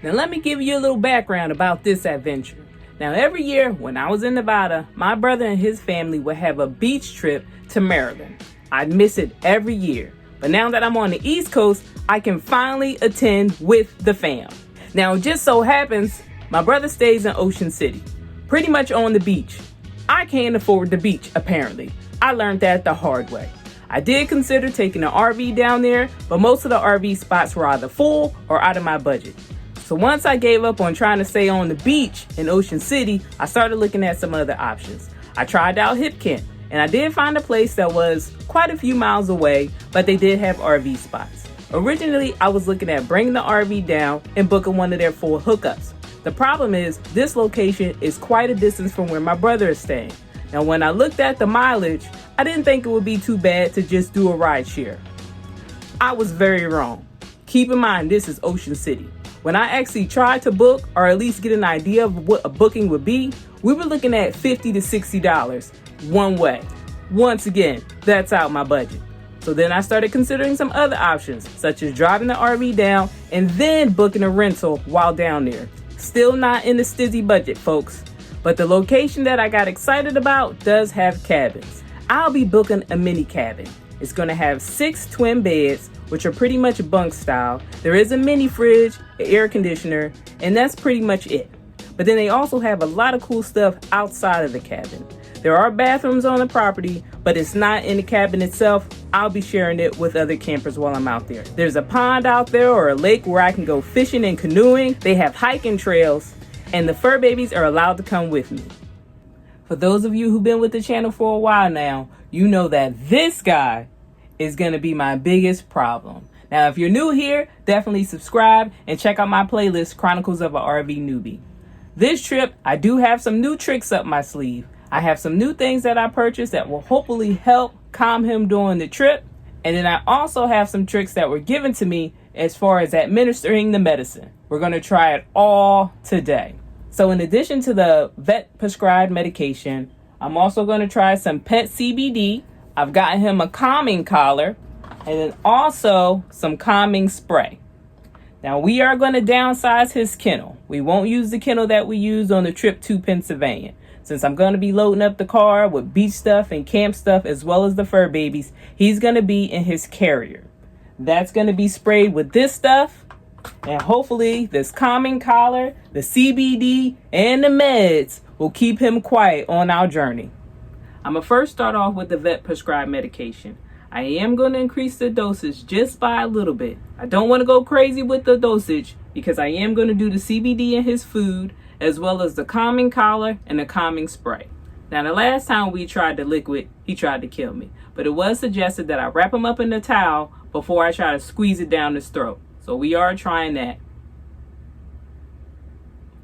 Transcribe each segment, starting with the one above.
Now let me give you a little background about this adventure. Now every year when I was in Nevada, my brother and his family would have a beach trip to Maryland. I'd miss it every year. But now that I'm on the East Coast, I can finally attend with the fam. Now it just so happens, my brother stays in Ocean City, pretty much on the beach. I can't afford the beach, apparently. I learned that the hard way. I did consider taking an RV down there, but most of the RV spots were either full or out of my budget. So once I gave up on trying to stay on the beach in Ocean City, I started looking at some other options. I tried out Hipcamp, and I did find a place that was quite a few miles away, but they did have RV spots. Originally, I was looking at bringing the RV down and booking one of their full hookups. The problem is, this location is quite a distance from where my brother is staying. Now, when I looked at the mileage, I didn't think it would be too bad to just do a ride share. I was very wrong. Keep in mind, this is Ocean City. When I actually tried to book, or at least get an idea of what a booking would be, we were looking at $50 to $60 one way. Once again, that's out my budget. So then I started considering some other options, such as driving the RV down and then booking a rental while down there. Still not in the stizzy budget, folks. But the location that I got excited about does have cabins. I'll be booking a mini cabin. It's going to have 6 twin beds, which are pretty much bunk style. There is a mini fridge, an air conditioner, and that's pretty much it. But then they also have a lot of cool stuff outside of the cabin. There are bathrooms on the property, but it's not in the cabin itself. I'll be sharing it with other campers while I'm out there. There's a pond out there or a lake where I can go fishing and canoeing. They have hiking trails, and the fur babies are allowed to come with me. For those of you who've been with the channel for a while now, you know that this guy is going to be my biggest problem. Now, if you're new here, definitely subscribe and check out my playlist, Chronicles of an RV Newbie. This trip, I do have some new tricks up my sleeve. I have some new things that I purchased that will hopefully help calm him during the trip. And then I also have some tricks that were given to me as far as administering the medicine. We're going to try it all today. So in addition to the vet prescribed medication, I'm also going to try some pet CBD. I've gotten him a calming collar and then also some calming spray. Now we are going to downsize his kennel. We won't use the kennel that we used on the trip to Pennsylvania. Since I'm going to be loading up the car with beach stuff and camp stuff as well as the fur babies, he's going to be in his carrier. That's going to be sprayed with this stuff, and hopefully this calming collar, the CBD, and the meds will keep him quiet on our journey. I'm going to first start off with the vet prescribed medication. I am going to increase the dosage just by a little bit. I don't want to go crazy with the dosage because I am going to do the CBD in his food as well as the calming collar and the calming spray. Now, the last time we tried the liquid, he tried to kill me. But it was suggested that I wrap him up in the towel before I try to squeeze it down his throat. So we are trying that.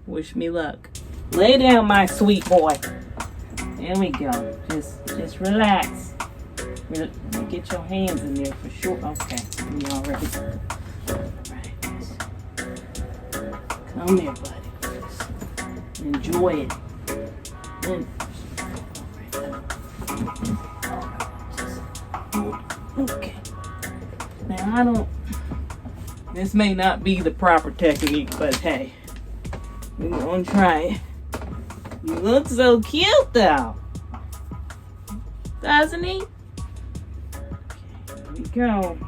Wish me luck. Lay down, my sweet boy. There we go. Just relax. Get your hands in there for sure. Okay, we all ready. Right. Come here, buddy. Enjoy it. Okay. Now this may not be the proper technique, but hey, we're gonna try it. You look so cute though. Doesn't he? Okay, here we go.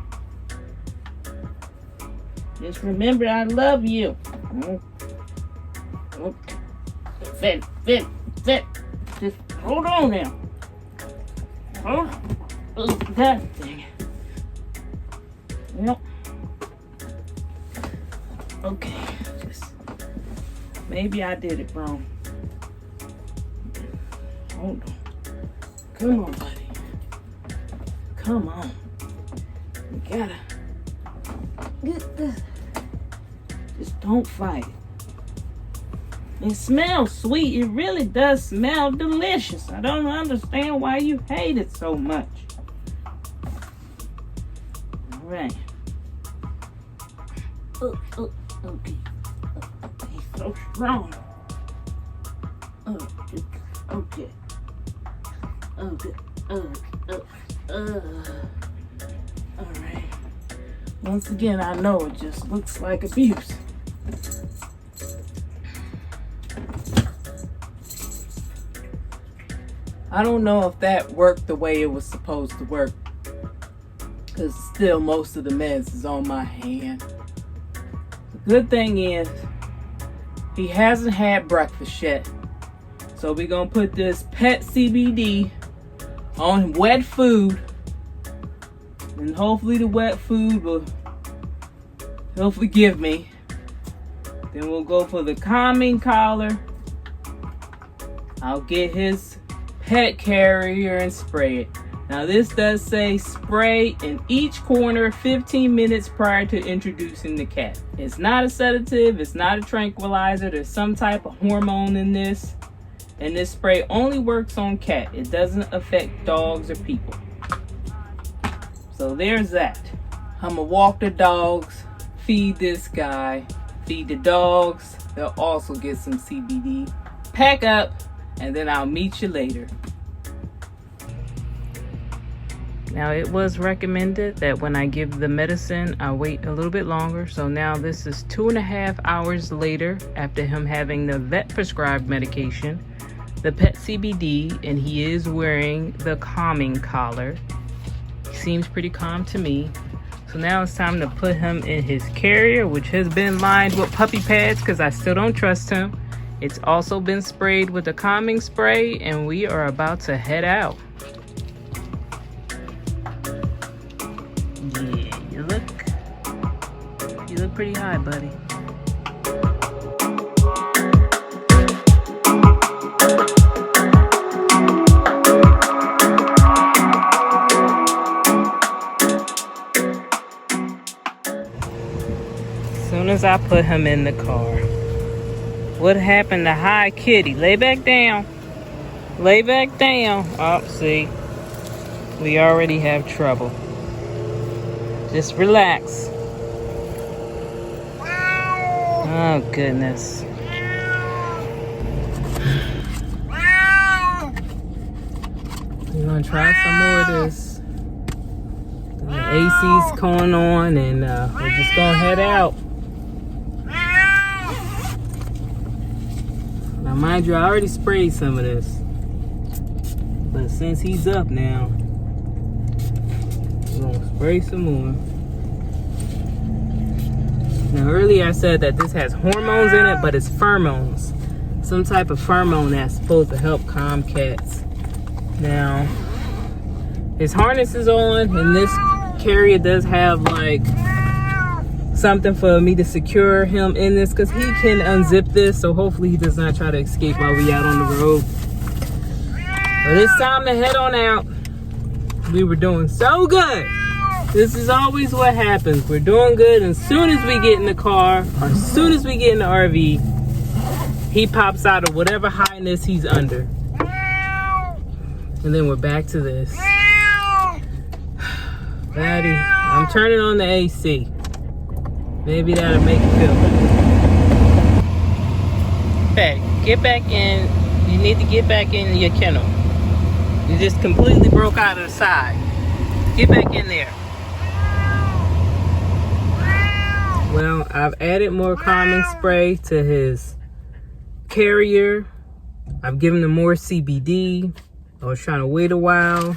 Just remember I love you. Okay. Sit. Just hold on now. Hold on. Oh, that thing. Yep. Okay. Just maybe I did it wrong. Hold on. Come on, buddy. Come on. We gotta get this. Just don't fight it. It smells sweet. It really does smell delicious. I don't understand why you hate it so much. All right. Okay. He's so strong. Okay. All right. Once again, I know it just looks like abuse. I don't know if that worked the way it was supposed to work, because still most of the meds is on my hand. The good thing is he hasn't had breakfast yet, so we're gonna put this pet CBD on wet food, and hopefully the wet food will he'll forgive me. Then we'll go for the calming collar. I'll get his pet carrier and spray it. Now this does say spray in each corner 15 minutes prior to introducing the cat. It's not a sedative, it's not a tranquilizer. There's some type of hormone in this. And this spray only works on cat. It doesn't affect dogs or people. So there's that. I'm gonna walk the dogs, feed this guy, feed the dogs. They'll also get some CBD. Pack up, and then I'll meet you later. Now it was recommended that when I give the medicine, I wait a little bit longer. So now this is 2.5 hours later after him having the vet prescribed medication, the pet CBD, and he is wearing the calming collar. He seems pretty calm to me. So now it's time to put him in his carrier, which has been lined with puppy pads because I still don't trust him. It's also been sprayed with a calming spray, and we are about to head out. Yeah, you look pretty high, buddy. As soon as I put him in the car, what happened to Hi Kitty? Lay back down. Lay back down. Oh, see, we already have trouble. Just relax. Oh, goodness. We're gonna try some more of this. The AC's going on, and we're just gonna head out. Now, mind you, I already sprayed some of this, but since he's up now, we're gonna spray some more. Now, earlier I said that this has hormones in it, but it's pheromones. Some type of pheromone that's supposed to help calm cats. Now, his harness is on, and this carrier does have like something for me to secure him in this, because he can unzip this, so hopefully he does not try to escape while we out on the road. But it's time to head on out. We were doing so good. This is always what happens. We're doing good, and as soon as we get in the car, or as soon as we get in the RV, he pops out of whatever highness he's under. And then we're back to this. Daddy, I'm turning on the AC. Maybe that'll make it feel better. Patty, get back in. You need to get back in your kennel. You just completely broke out of the side. Get back in there. Well, I've added more calming spray to his carrier. I've given him more CBD. I was trying to wait a while.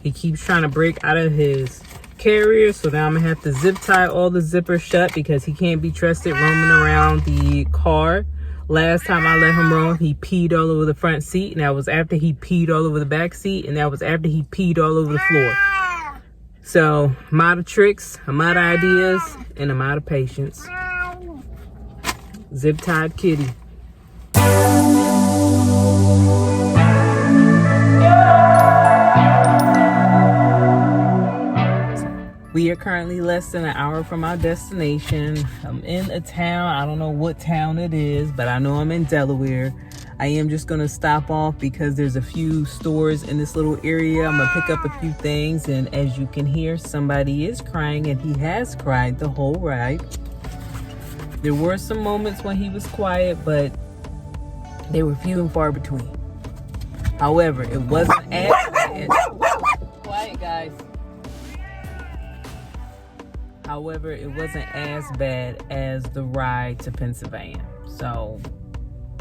He keeps trying to break out of his carrier, so now I'm gonna have to zip tie all the zippers shut because he can't be trusted roaming around the car. Last time I let him roam, he peed all over the front seat, and that was after he peed all over the back seat, and that was after he peed all over the floor. So I'm out of tricks, I'm out of ideas, and I'm out of patience. Zip tied kitty. We are currently less than an hour from our destination. I'm in a town. I don't know what town it is, but I know I'm in Delaware. I am just gonna stop off because there's a few stores in this little area. I'm gonna pick up a few things, and as you can hear, somebody is crying, and he has cried the whole ride. There were some moments when he was quiet, but they were few and far between. However, it wasn't as bad. Quiet, guys. However, it wasn't as bad as the ride to Pennsylvania. So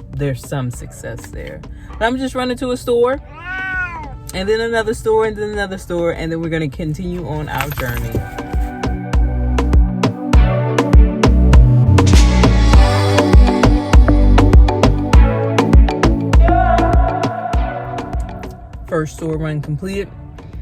there's some success there. But I'm just running to a store. and then another store, and then another store, and then we're going to continue on our journey. First store run completed.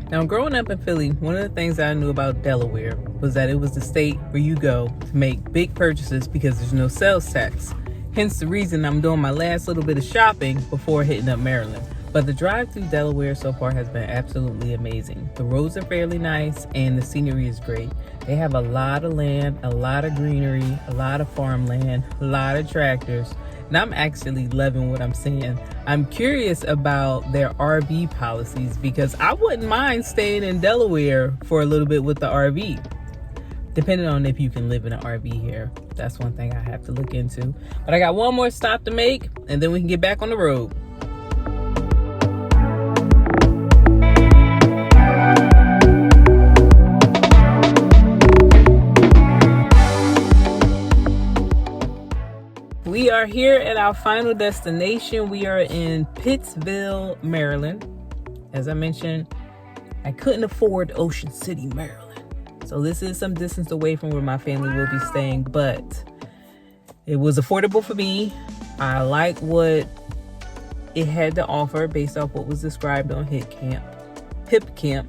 Now, growing up in Philly, one of the things that I knew about Delaware was that it was the state where you go to make big purchases because there's no sales tax. Hence the reason I'm doing my last little bit of shopping before hitting up Maryland. But the drive through Delaware so far has been absolutely amazing. The roads are fairly nice and the scenery is great. They have a lot of land, a lot of greenery, a lot of farmland, a lot of tractors. And I'm actually loving what I'm seeing. I'm curious about their RV policies because I wouldn't mind staying in Delaware for a little bit with the RV. Depending on if you can live in an RV here. That's one thing I have to look into. But I got one more stop to make and then we can get back on the road. We are here at our final destination. We are in Pittsville, Maryland. As I mentioned, I couldn't afford Ocean City, Maryland. So this is some distance away from where my family will be staying, but it was affordable for me. I like what it had to offer based off what was described on Hipcamp.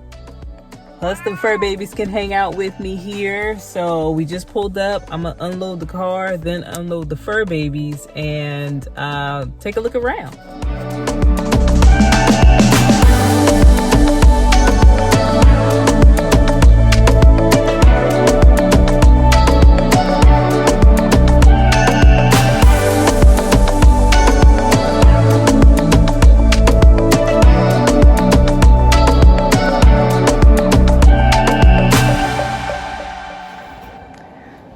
Plus the fur babies can hang out with me here. So we just pulled up. I'm gonna unload the car, then unload the fur babies and take a look around.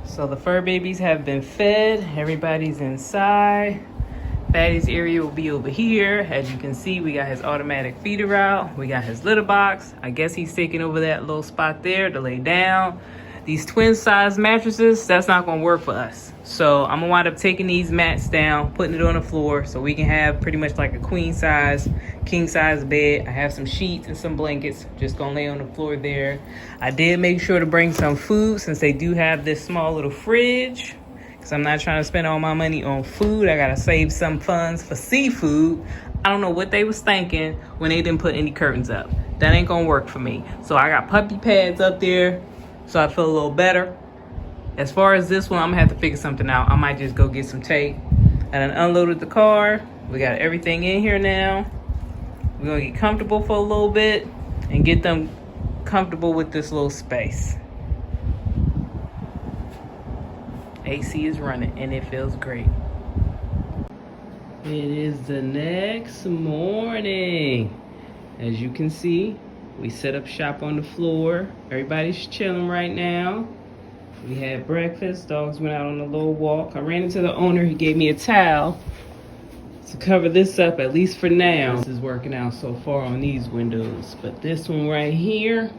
So the fur babies have been fed. Everybody's inside. Fatty's area will be over here. As you can see, we got his automatic feeder out. We got his litter box. I guess he's taking over that little spot there to lay down. These twin size mattresses, that's not gonna work for us. So I'm gonna wind up taking these mats down, putting it on the floor so we can have pretty much like a queen size, king size bed. I have some sheets and some blankets, just gonna lay on the floor there. I did make sure to bring some food since they do have this small little fridge, because I'm not trying to spend all my money on food. I gotta save some funds for seafood. I don't know what they was thinking when they didn't put any curtains up. That ain't gonna work for me. So I got puppy pads up there so I feel a little better. As far as this one, I'm gonna have to figure something out. I might just go get some tape. I done unloaded the car. We got everything in here now. We're gonna get comfortable for a little bit and get them comfortable with this little space. AC is running and it feels great. It is the next morning. As you can see, we set up shop on the floor. Everybody's chilling right now. We had breakfast. Dogs went out on a little walk. I ran into the owner. He gave me a towel to cover this up, at least for now. This is working out so far on these windows. But this one right here,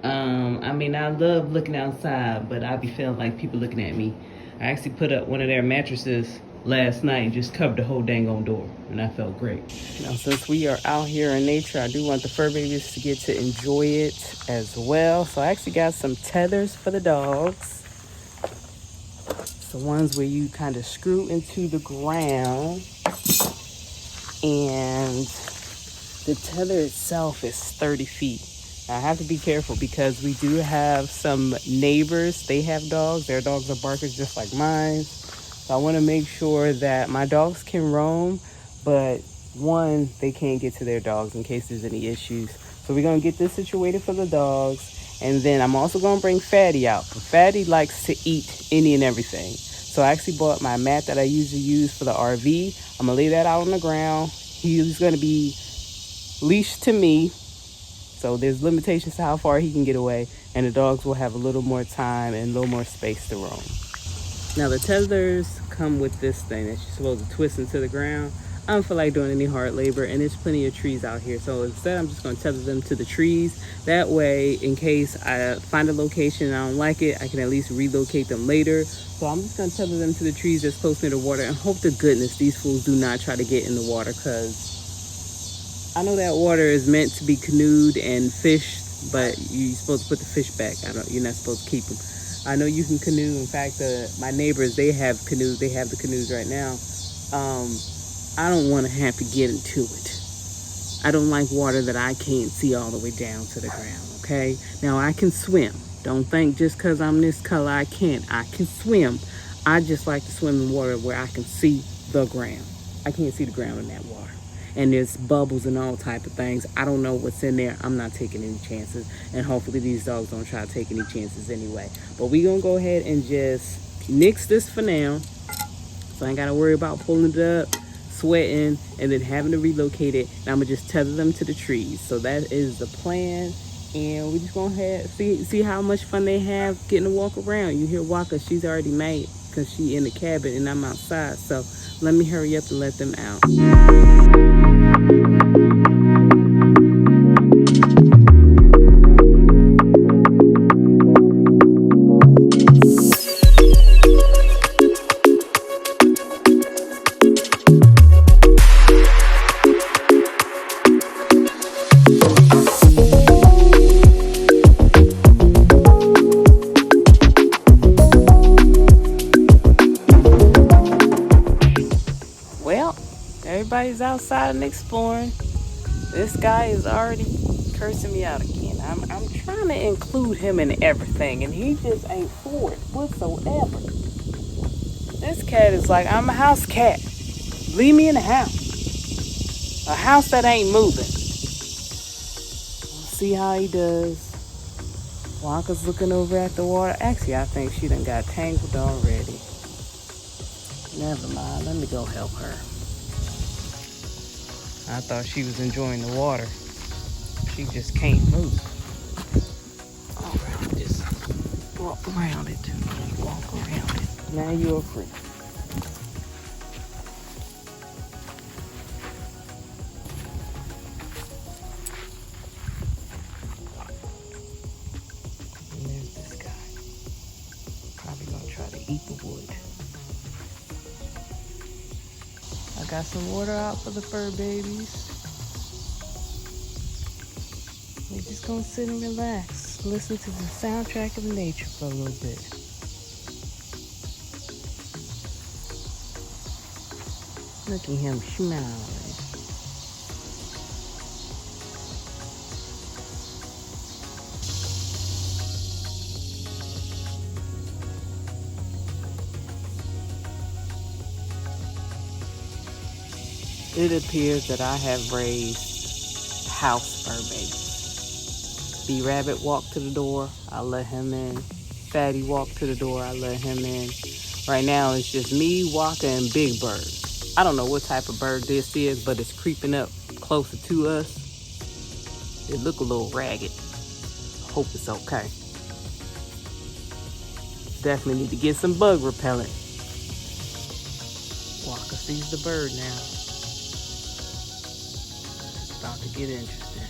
I mean, I love looking outside, but I be feeling like people looking at me. I actually put up one of their mattresses last night and just covered the whole dang on door, and I felt great. Now, since we are out here in nature, I do want the fur babies to get to enjoy it as well. So I actually got some tethers for the dogs. It's the ones where you kind of screw into the ground, and the tether itself is 30 feet. Now, I have to be careful because we do have some neighbors. They have dogs. Their dogs are barkers just like mine. So I want to make sure that my dogs can roam, but one, they can't get to their dogs in case there's any issues. So we're going to get this situated for the dogs. And then I'm also going to bring Fatty out. But Fatty likes to eat any and everything. So I actually bought my mat that I usually use for the RV. I'm going to lay that out on the ground. He's going to be leashed to me. So there's limitations to how far he can get away. And the dogs will have a little more time and a little more space to roam. Now the tethers come with this thing that you're supposed to twist into the ground. I don't feel like doing any hard labor, and there's plenty of trees out here. So instead, I'm just going to tether them to the trees. That way, in case I find a location and I don't like it, I can at least relocate them later. So I'm just going to tether them to the trees that's close near the water and hope to goodness these fools do not try to get in the water, because I know that water is meant to be canoed and fished, but you're supposed to put the fish back. You're not supposed to keep them. I know you can canoe. In fact, my neighbors, they have canoes. They have the canoes right now. I don't want to have to get into it. I don't like water that I can't see all the way down to the ground, okay? Now, I can swim. Don't think just because I'm this color I can't. I can swim. I just like to swim in water where I can see the ground. I can't see the ground in that water. And there's bubbles and all type of things. I don't know what's in there. I'm not taking any chances. And hopefully these dogs don't try to take any chances anyway. But we're going to go ahead and just nix this for now. So I ain't got to worry about pulling it up, sweating, and then having to relocate it. And I'm going to just tether them to the trees. So that is the plan. And we're just going to see how much fun they have getting to walk around. You hear Walker, she's already made because she in the cabin and I'm outside. So let me hurry up and let them out. Everybody's outside and exploring. This guy is already cursing me out again. I'm trying to include him in everything, and he just ain't for it whatsoever. This cat is like, I'm a house cat. Leave me in the house. A house that ain't moving. We'll see how he does. Wonka's looking over at the water. Actually, I think she done got tangled already. Never mind. Let me go help her. I thought she was enjoying the water. She just can't move. All right, just walk around it. Walk around it. Now you're free. And there's this guy. Probably gonna try to eat the wood. I got some water out for the fur babies. We're just gonna sit and relax. Listen to the soundtrack of nature for a little bit. Look at him smiling. It appears that I have raised house fur babies. B-Rabbit walked to the door, I let him in. Fatty walked to the door, I let him in. Right now it's just me, Walker, and Big Bird. I don't know what type of bird this is, but it's creeping up closer to us. It look a little ragged. Hope it's okay. Definitely need to get some bug repellent. Walker sees the bird now. About to get interesting.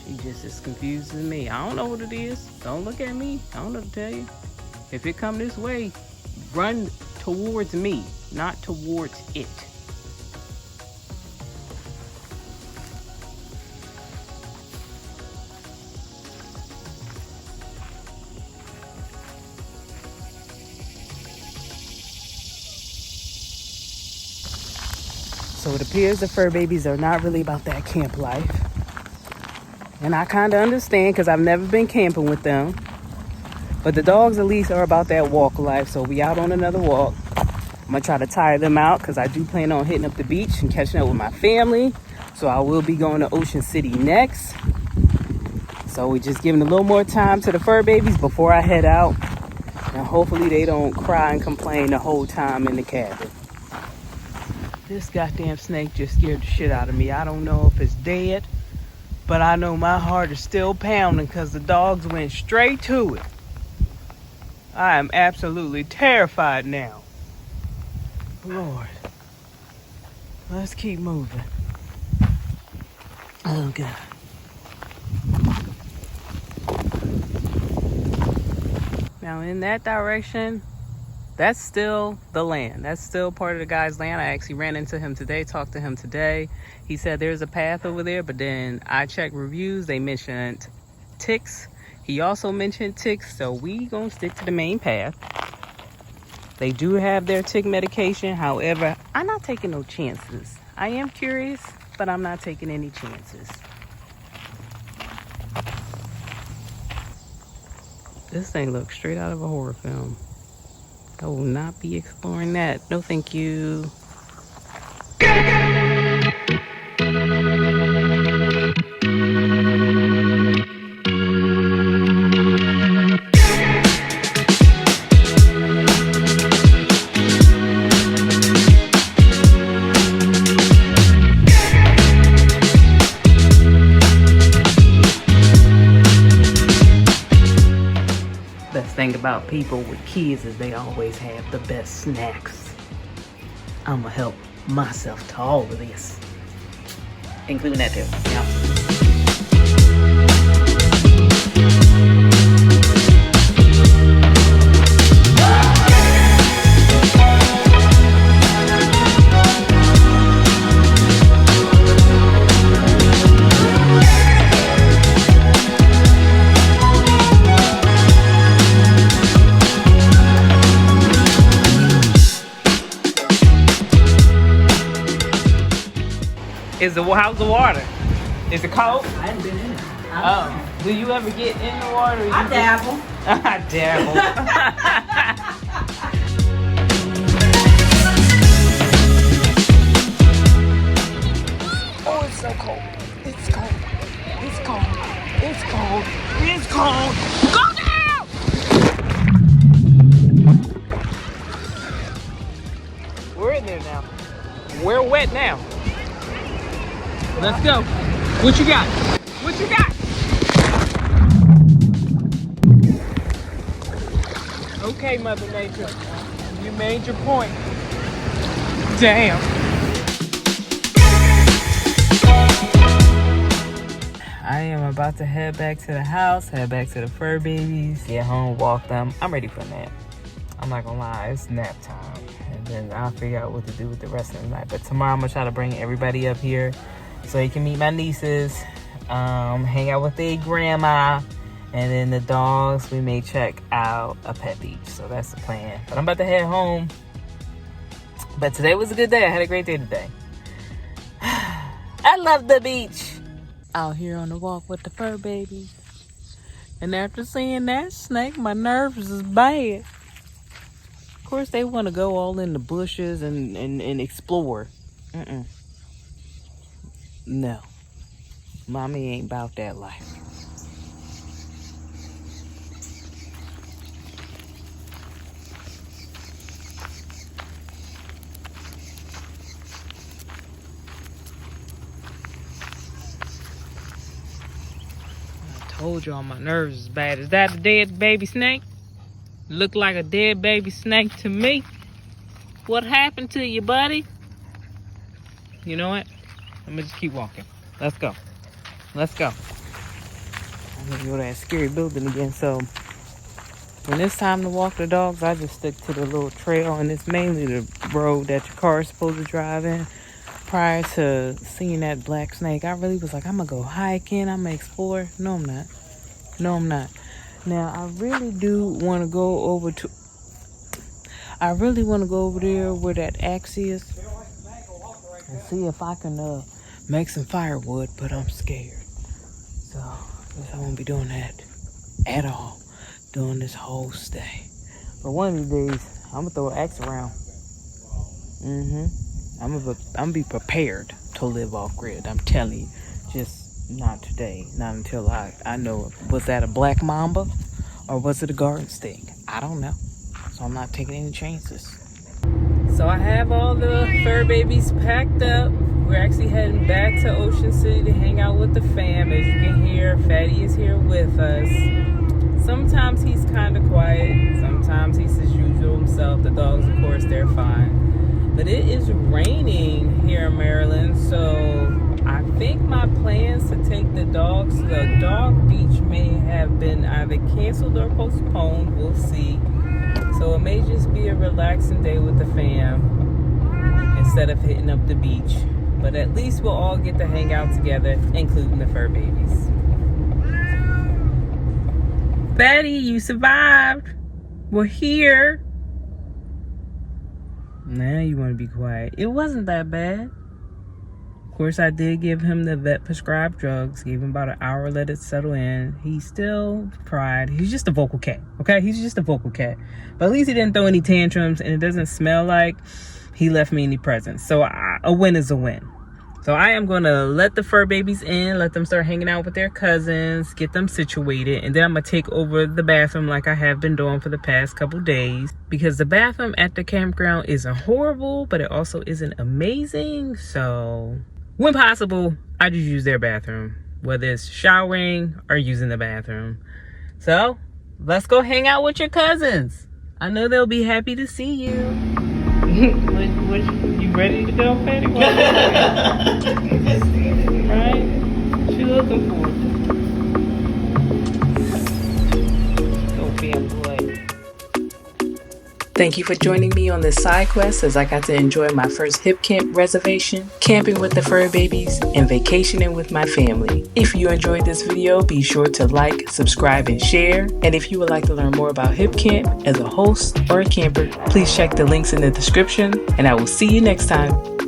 She just as confused as me. I don't know what it is. Don't look at me. I don't know to tell you. If it come this way, run towards me, not towards it. So it appears the fur babies are not really about that camp life. And I kind of understand because I've never been camping with them. But the dogs at least are about that walk life. So we out on another walk. I'm going to try to tire them out because I do plan on hitting up the beach and catching up with my family. So I will be going to Ocean City next. So we're just giving a little more time to the fur babies before I head out. And hopefully they don't cry and complain the whole time in the cabin. This goddamn snake just scared the shit out of me. I don't know if it's dead, but I know my heart is still pounding because the dogs went straight to it. I am absolutely terrified now. Lord. Let's keep moving. Oh, God. Now, in that direction, that's still the land. That's still part of the guy's land. I actually ran into him today, talked to him today. He said there's a path over there, but then I checked reviews. They mentioned ticks. He also mentioned ticks, so we gonna stick to the main path. They do have their tick medication. However, I'm not taking no chances. I am curious, but I'm not taking any chances. This thing looks straight out of a horror film. I will not be exploring that. No, thank you. Best thing about people with kids is they always have the best snacks. I'm gonna help myself to all of this, including that too. Yeah. How's the water? Is it cold? I haven't been in it. Oh. Do you ever get in the water? I dabble. I dabble. Oh, it's so cold. It's cold. It's cold. It's cold. It's cold. Go down! We're in there now. We're wet now. Let's go. What you got? What you got? Okay, Mother Nature. You made your point. Damn. I am about to head back to the house, head back to the fur babies, get home, walk them. I'm ready for a nap. I'm not gonna lie, it's nap time. And then I'll figure out what to do with the rest of the night. But tomorrow I'm gonna try to bring everybody up here so you can meet my nieces, hang out with their grandma, and then the dogs, we may check out a pet beach. So that's the plan. But I'm about to head home. But today was a good day. I had a great day today. I love the beach. Out here on the walk with the fur babies. And after seeing that snake, my nerves is bad. Of course, they want to go all in the bushes and explore. No. Mommy ain't about that life. I told y'all my nerves is bad. Is that a dead baby snake? Look like a dead baby snake to me. What happened to you, buddy? You know what? I'm gonna just keep walking. Let's go. Let's go. I'm gonna go to that scary building again. So when it's time to walk the dogs, I just stick to the little trail, and it's mainly the road that your car is supposed to drive in. Prior to seeing that black snake, I really was like, I'm gonna go hiking, I'm gonna explore. No, I'm not. No, I'm not. Now, I really do want to go over to... I really want to go over there where that axe is and see if I can make some firewood, but I'm scared. So, I guess I won't be doing that at all during this whole stay. But one of these days, I'm going to throw an axe around. I'm gonna be prepared to live off grid. I'm telling you. Just not today. Not until I know. Was that a black mamba? Or was it a garden snake? I don't know. So I'm not taking any chances. So I have all the fur babies packed up. We're actually heading back to Ocean City to hang out with the fam. As you can hear, Fatty is here with us. Sometimes he's kind of quiet. Sometimes he's his usual himself. The dogs, of course, they're fine. But it is raining here in Maryland. So I think my plans to take the dogs to the dog beach may have been either canceled or postponed. We'll see. So it may just be a relaxing day with the fam instead of hitting up the beach. But at least we'll all get to hang out together, including the fur babies. Betty, you survived. We're here. Now you want to be quiet. It wasn't that bad. Of course, I did give him the vet prescribed drugs. Gave him about an hour, let it settle in. He still cried. He's just a vocal cat, okay? He's just a vocal cat. But at least he didn't throw any tantrums, and it doesn't smell like he left me any presents. So a win is a win. So I am going to let the fur babies in, let them start hanging out with their cousins, get them situated, and then I'm going to take over the bathroom like I have been doing for the past couple days. Because the bathroom at the campground isn't horrible, but it also isn't amazing. So when possible, I just use their bathroom, whether it's showering or using the bathroom. So let's go hang out with your cousins. I know they'll be happy to see you. You ready to go, Patty? Right? What you looking for? Go fam boy. Thank you for joining me on this side quest as I got to enjoy my first Hipcamp Reservation, camping with the fur babies, and vacationing with my family. If you enjoyed this video, be sure to like, subscribe, and share. And if you would like to learn more about Hipcamp as a host or a camper, please check the links in the description, and I will see you next time.